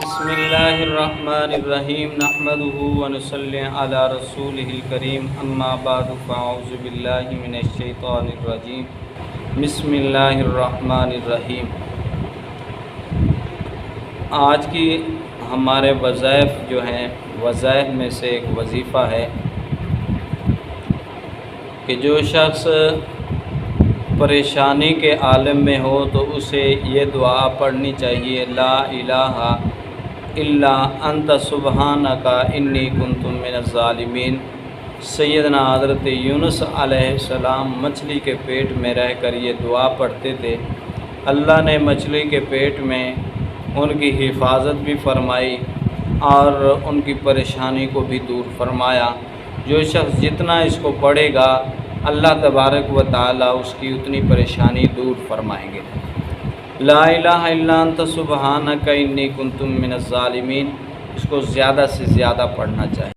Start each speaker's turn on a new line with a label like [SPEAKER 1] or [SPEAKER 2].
[SPEAKER 1] بسم اللہ الرحمن الرحیم نحمده ونصلی علی رسولہ الکریم اما بعد فاعوذ باللہ من الشیطان الرجیم بسم اللہ الرحمن الرحیم۔ آج کی ہمارے وظائف جو ہیں، وظائف میں سے ایک وظیفہ ہے کہ جو شخص پریشانی کے عالم میں ہو تو اسے یہ دعا پڑھنی چاہیے، لا الہ الا انت سبحانک انی کنت من الظالمین۔ سیدنا حضرت یونس علیہ السلام مچھلی کے پیٹ میں رہ کر یہ دعا پڑھتے تھے۔ اللہ نے مچھلی کے پیٹ میں ان کی حفاظت بھی فرمائی اور ان کی پریشانی کو بھی دور فرمایا۔ جو شخص جتنا اس کو پڑھے گا اللہ تبارک و تعالی اس کی اتنی پریشانی دور فرمائیں گے۔ لا الہ الا انت سبحانک انی کنت من الظالمین، اس کو زیادہ سے زیادہ پڑھنا چاہیے۔